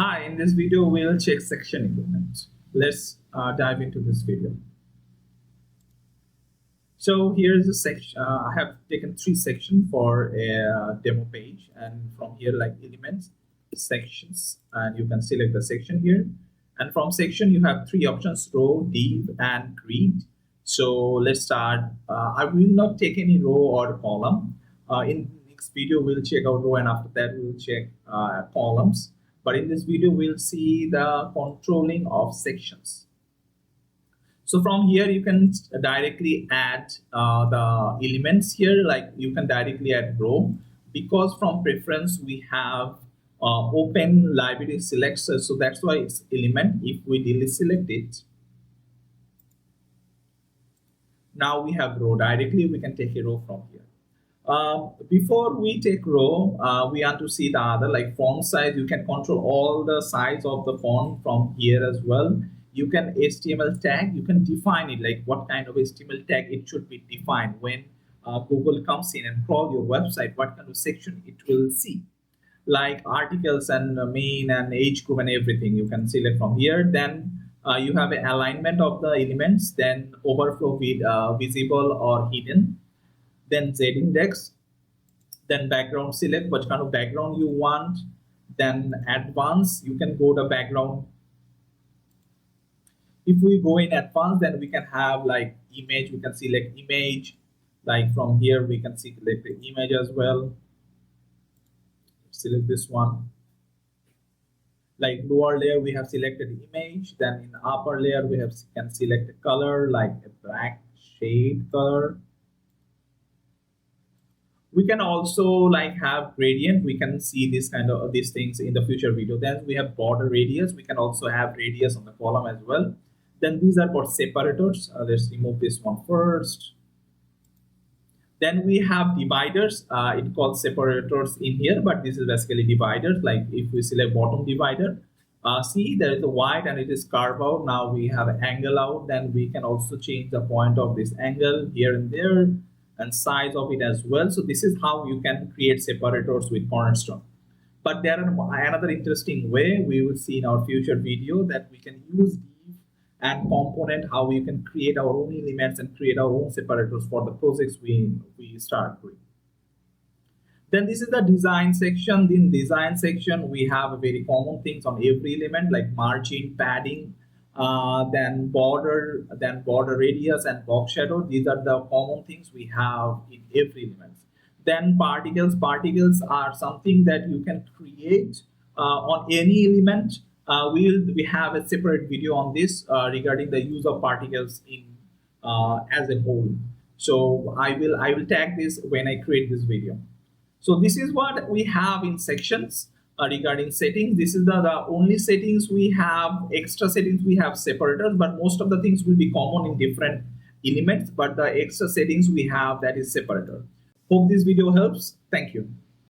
Hi, in this video, we'll check section implement. Let's dive into this video. So here's a section. I have taken 3 sections for a demo page, and from here, like elements, sections, and you can select the section here. And from section, you have 3 options: row, div, and grid. So let's start. I will not take any row or column. In next video, we'll check out row, and after that, we'll check columns. But in this video, we'll see the controlling of sections. So from here, you can directly add the elements here, like you can directly add row, because from preference, we have open library selector. So that's why it's element. If we delete select it, now we have row directly. We can take a row from here. Before we take row, we want to see the other, like font size. You can control all the size of the font from here as well. You can HTML tag, you can define it, like what kind of HTML tag it should be defined when Google comes in and crawl your website, what kind of section it will see, like articles and main and age group and everything. You can select from here. Then you have an alignment of the elements, then overflow with visible or hidden, then Z index, then background, select what kind of background you want, then advanced, you can go to background. If we go in advanced, then we can have like image, we can select image, like from here we can select the image as well. Select this one. Like lower layer we have selected image, then in the upper layer we can select the color, like a black shade color. We can also like have gradient. We can see this kind of these things in the future video. Then we have border radius. We can also have radius on the column as well. Then these are for separators. Let's remove this one first. Then we have dividers. It calls separators in here, but this is basically dividers. Like if we select bottom divider, see there is a white and it is carved out. Now we have an angle out. Then we can also change the point of this angle here and there, and size of it as well. So this is how you can create separators with Cornerstone. But there are another interesting way we will see in our future video, that we can use div and component, how you can create our own elements and create our own separators for the projects we start doing. Then this is the design section. In design section, we have a very common things on every element, like margin, padding, then border radius and box shadow. These are the common things we have in every element. Then particles are something that you can create on any element. We have a separate video on this regarding the use of particles in as a whole. So I will tag this when I create this video. So this is what we have in sections. Regarding settings, this is the only settings we have. Extra settings we have separators, but most of the things will be common in different elements, but the extra settings we have, that is separator. Hope this video helps. Thank you.